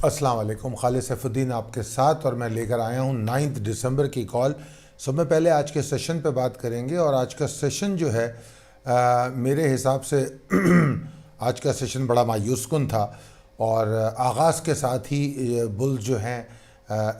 अस्सलाम वालेकुम, खालिद सैफुद्दीन आपके साथ और मैं लेकर आया हूँ 9 दिसंबर की कॉल। सबसे पहले आज के सेशन पे बात करेंगे और आज का सेशन जो है मेरे हिसाब से आज का सेशन बड़ा मायूस कुन था और आगाज़ के साथ ही बुल्स जो हैं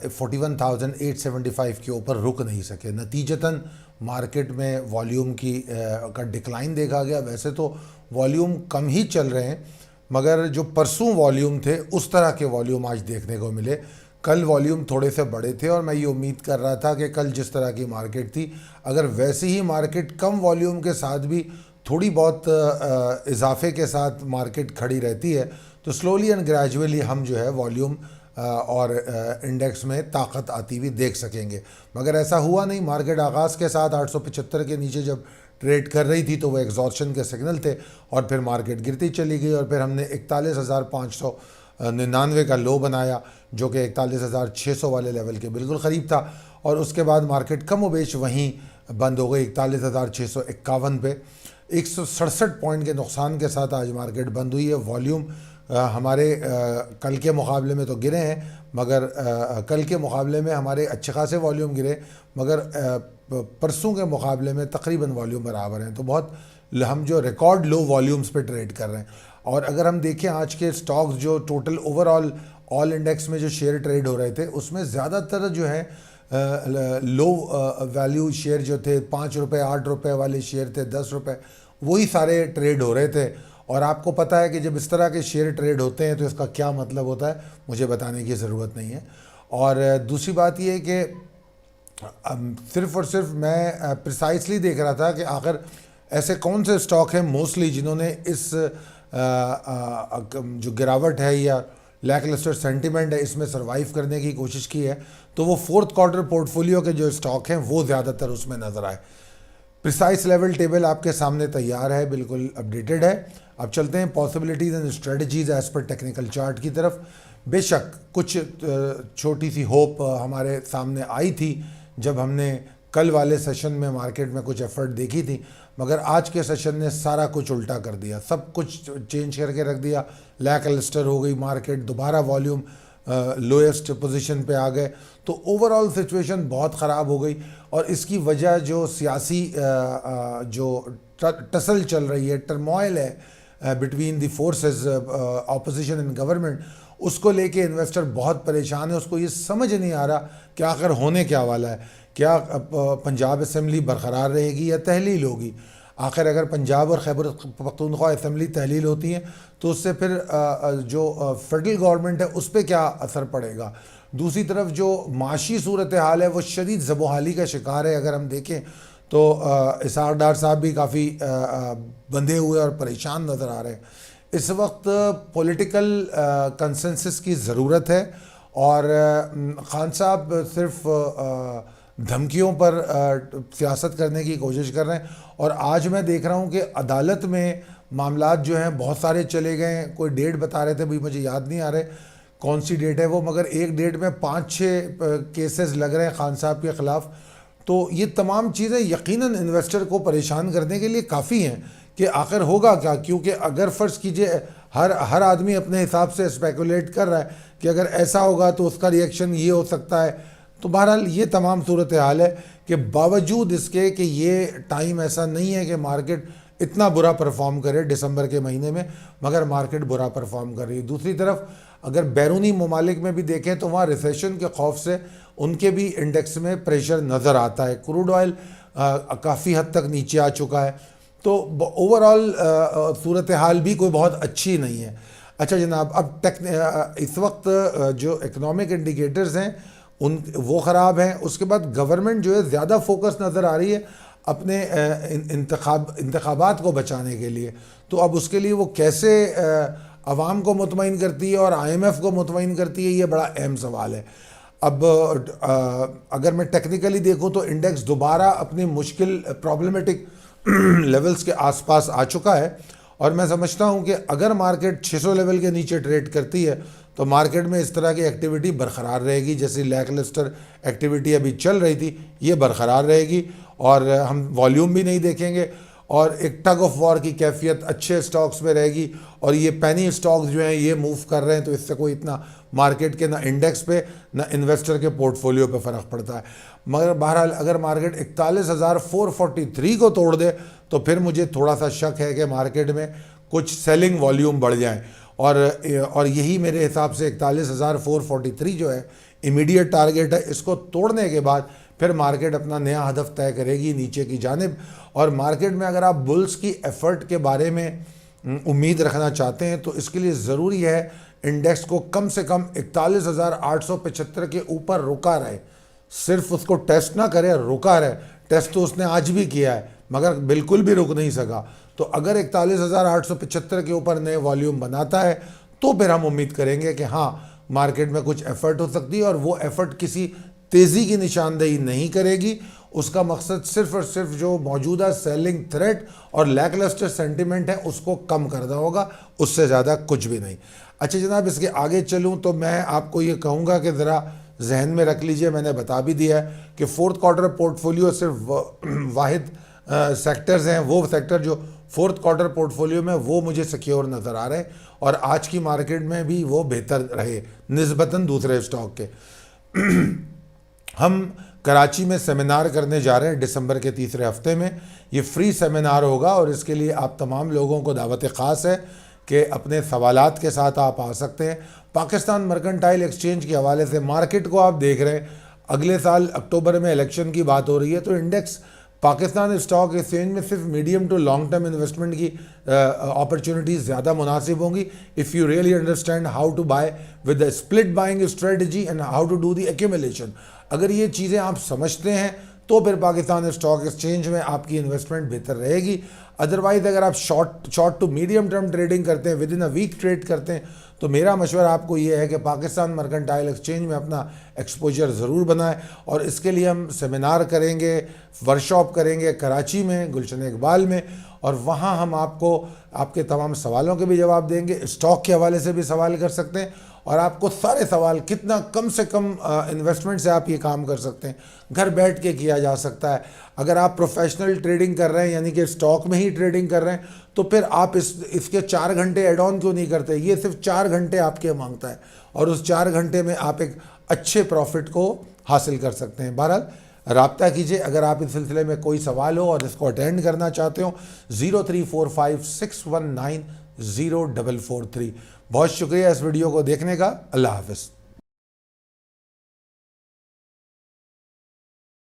41,875 के ऊपर रुक नहीं सके। नतीजतन मार्केट में वॉल्यूम का डिक्लाइन देखा गया। वैसे तो वॉल्यूम कम ही चल रहे हैं, मगर जो परसों वॉल्यूम थे उस तरह के वॉल्यूम आज देखने को मिले। कल वॉल्यूम थोड़े से बड़े थे और मैं ये उम्मीद कर रहा था कि कल जिस तरह की मार्केट थी, अगर वैसी ही मार्केट कम वॉल्यूम के साथ भी थोड़ी बहुत इजाफे के साथ मार्केट खड़ी रहती है तो स्लोली एंड ग्रेजुअली हम जो है वॉल्यूम और इंडेक्स में ताकत आती हुई देख सकेंगे। मगर ऐसा हुआ नहीं। मार्केट आगाज़ के साथ 875 के नीचे जब ट्रेड कर रही थी तो वो एग्जॉर्शन के सिग्नल थे और फिर मार्केट गिरती चली गई और फिर हमने 41,599 का लो बनाया जो कि 41,600 वाले लेवल के बिल्कुल ख़रीब था और उसके बाद मार्केट कम बेश वहीं बंद हो गई 41,651 पे। 167 पॉइंट के नुकसान के साथ आज मार्केट बंद हुई है। वॉल्यूम हमारे कल के मुकाबले में तो गिरे हैं, मगर कल के मुकाबले में हमारे अच्छे खासे वॉल्यूम गिरे, मगर परसों के मुकाबले में तकरीबन वॉल्यूम बराबर हैं। तो बहुत हम जो रिकॉर्ड लो वॉल्यूम्स पे ट्रेड कर रहे हैं। और अगर हम देखें आज के स्टॉक्स जो टोटल ओवरऑल ऑल इंडेक्स में जो शेयर ट्रेड हो रहे थे उसमें ज़्यादातर जो है लो वैल्यू शेयर जो थे 5 रुपये 8 रुपये वाले शेयर थे 10 रुपये, वही सारे ट्रेड हो रहे थे। और आपको पता है कि जब इस तरह के शेयर ट्रेड होते हैं तो इसका क्या मतलब होता है मुझे बताने की ज़रूरत नहीं है। और दूसरी बात यह है कि सिर्फ़ और सिर्फ मैं प्रिसाइसली देख रहा था कि आखिर ऐसे कौन से स्टॉक हैं मोस्टली जिन्होंने इस जो गिरावट है या लैकलस्टर सेंटिमेंट है इसमें सरवाइव करने की कोशिश की है। तो वो फोर्थ क्वार्टर पोर्टफोलियो के जो स्टॉक हैं वो ज़्यादातर उसमें नज़र आए। प्रिसाइस लेवल टेबल आपके सामने तैयार है, बिल्कुल अपडेटेड है। अब चलते हैं possibilities and strategies as per technical chart की तरफ। बेशक कुछ छोटी सी होप हमारे सामने आई थी जब हमने कल वाले सेशन में मार्केट में कुछ एफर्ट देखी थी, मगर आज के सेशन ने सारा कुछ उल्टा कर दिया, सब कुछ चेंज करके रख दिया। लैकलस्टर हो गई मार्केट, दोबारा वॉल्यूम लोएस्ट पोजीशन पे आ गए, तो ओवरऑल सिचुएशन बहुत ख़राब हो गई। और इसकी वजह जो सियासी जो टसल चल रही है, टर्मोइल है between the forces opposition and government, उसको लेके इन्वेस्टर बहुत परेशान है। उसको ये समझ नहीं आ रहा कि आखिर होने क्या वाला है। क्या पंजाब असम्बली बरकरार रहेगी या तहलील होगी? आखिर अगर पंजाब और खैबर पख्तूनख्वा असम्बली तहलील होती हैं तो उससे फिर जो फेडरल गवर्नमेंट है उस पर क्या असर पड़ेगा? दूसरी तरफ जो माशी सूरत हाल है वो शदीद ज़बोहाली का शिकार है। अगर हम देखें तो इसहाक डार साहब भी काफ़ी बंधे हुए और परेशान नज़र आ रहे हैं। इस वक्त पॉलिटिकल कंसेंसस की ज़रूरत है और खान साहब सिर्फ धमकियों पर सियासत करने की कोशिश कर रहे हैं। और आज मैं देख रहा हूं कि अदालत में मामलात जो हैं बहुत सारे चले गए हैं। कोई डेट बता रहे थे, भाई मुझे याद नहीं आ रहे कौन सी डेट है वो, मगर एक डेट में 5-6 केसेस लग रहे हैं खान साहब के ख़िलाफ़। तो ये तमाम चीज़ें यकीनन इन्वेस्टर को परेशान करने के लिए काफ़ी हैं कि आखिर होगा क्या। क्योंकि अगर फ़र्ज़ कीजिए हर आदमी अपने हिसाब से स्पेकुलेट कर रहा है कि अगर ऐसा होगा तो उसका रिएक्शन ये हो सकता है। तो बहरहाल ये तमाम सूरत हाल है कि बावजूद इसके कि ये टाइम ऐसा नहीं है कि मार्केट इतना बुरा परफॉर्म करे दिसंबर के महीने में, मगर मार्केट बुरा परफॉर्म कर रही है। दूसरी तरफ अगर बैरूनी ममालिक में भी देखें तो वहाँ रिसेशन के खौफ से उनके भी इंडेक्स में प्रेशर नज़र आता है। क्रूड ऑयल काफ़ी हद तक नीचे आ चुका है। तो ओवरऑल सूरत हाल भी कोई बहुत अच्छी नहीं है। अच्छा जनाब, अब इस वक्त जो इकनॉमिक इंडिकेटर्स हैं वो ख़राब हैं। उसके बाद गवर्नमेंट जो है ज़्यादा फोकस नज़र आ रही है अपने इंतखाबात को बचाने के लिए। तो अब उसके लिए वो कैसे अवाम को मुतमईन करती है और IMF को मुतमईन करती है, ये बड़ा अहम सवाल है। अब अगर मैं टेक्निकली देखूं तो इंडेक्स दोबारा अपनी मुश्किल प्रॉब्लमेटिक लेवल्स के आसपास आ चुका है और मैं समझता हूं कि अगर मार्केट 600 लेवल के नीचे ट्रेड करती है तो मार्केट में इस तरह की एक्टिविटी बरकरार रहेगी। जैसे लैकलस्टर एक्टिविटी अभी चल रही थी ये बरकरार रहेगी और हम वॉल्यूम भी नहीं देखेंगे। और एक टग ऑफ वॉर की कैफियत अच्छे स्टॉक्स में रहेगी। और ये पेनी स्टॉक्स जो हैं ये मूव कर रहे हैं, तो इससे कोई इतना मार्केट के ना इंडेक्स पे ना इन्वेस्टर के पोर्टफोलियो पे फ़र्क पड़ता है। मगर बहरहाल अगर मार्केट 41,443 को तोड़ दे तो फिर मुझे थोड़ा सा शक है कि मार्केट में कुछ सेलिंग वॉल्यूम बढ़ जाए। और यही मेरे हिसाब से 41,443 जो है इमीडिएट टारगेट है। इसको तोड़ने के बाद फिर मार्केट अपना नया हदफ तय करेगी नीचे की जानिब। और मार्केट में अगर आप बुल्स की एफर्ट के बारे में उम्मीद रखना चाहते हैं तो इसके लिए ज़रूरी है इंडेक्स को कम से कम 41,875 के ऊपर रुका रहे। सिर्फ उसको टेस्ट ना करे, रुका रहे। टेस्ट तो उसने आज भी किया है मगर बिल्कुल भी रुक नहीं सका। तो अगर 41,875 के ऊपर नए वॉल्यूम बनाता है तो फिर हम उम्मीद करेंगे कि हाँ मार्केट में कुछ एफर्ट हो सकती है। और वो एफर्ट किसी तेज़ी की निशानदेही नहीं करेगी। उसका मकसद सिर्फ और सिर्फ जो मौजूदा सेलिंग थ्रेट और लैकलस्टर सेंटिमेंट है उसको कम करना होगा, उससे ज़्यादा कुछ भी नहीं। अच्छा जनाब, इसके आगे चलूँ तो मैं आपको ये कहूँगा कि ज़रा जहन में रख लीजिए, मैंने बता भी दिया है कि फोर्थ क्वार्टर पोर्टफोलियो सिर्फ वाहिद सेक्टर्स हैं, वो सेक्टर जो फोर्थ क्वार्टर पोर्टफोलियो में वो मुझे सिक्योर नज़र आ रहे हैं। और आज की मार्केट में भी वो बेहतर रहे निस्बतन दूसरे स्टॉक के। हम कराची में सेमिनार करने जा रहे हैं दिसंबर के तीसरे हफ्ते में। ये फ्री सेमिनार होगा और इसके लिए आप तमाम लोगों को दावत ख़ास है कि अपने सवालात के साथ आप आ सकते हैं। पाकिस्तान मर्केंटाइल एक्सचेंज के हवाले से मार्केट को आप देख रहे हैं, अगले साल अक्टूबर में इलेक्शन की बात हो रही है, तो इंडेक्स पाकिस्तान स्टॉक एक्सचेंज में सिर्फ medium to long term investment की अपॉर्चुनिटीज़ ज़्यादा मुनासिब होंगी if you really understand how to buy with the split buying strategy and how to do the accumulation. अगर ये चीज़ें आप समझते हैं तो फिर पाकिस्तान स्टॉक एक्सचेंज में आपकी इन्वेस्टमेंट बेहतर रहेगी। अदरवाइज़ अगर आप short to medium term trading करते हैं, within a week trade करते हैं, तो मेरा मशवरा आपको ये है कि पाकिस्तान मर्केंटाइल एक्सचेंज में अपना एक्सपोजर ज़रूर बनाएं। और इसके लिए हम सेमिनार करेंगे, वर्कशॉप करेंगे कराची में गुलशन इकबाल में, और वहाँ हम आपको आपके तमाम सवालों के भी जवाब देंगे। स्टॉक के हवाले से भी सवाल कर सकते हैं और आपको सारे सवाल कितना कम से कम इन्वेस्टमेंट से आप ये काम कर सकते हैं घर बैठ के किया जा सकता है। अगर आप प्रोफेशनल ट्रेडिंग कर रहे हैं यानी कि स्टॉक में ही ट्रेडिंग कर रहे हैं तो फिर आप इसके 4 घंटे एड ऑन क्यों नहीं करते। ये सिर्फ 4 घंटे आपके मांगता है और उस 4 घंटे में आप एक अच्छे प्रॉफिट को हासिल कर सकते हैं। बहरहाल राब्ता कीजिए अगर आप इस सिलसिले में कोई सवाल हो और इसको अटेंड करना चाहते हो। 0345619043। बहुत शुक्रिया इस वीडियो को देखने का। अल्लाह हाफ़िज़।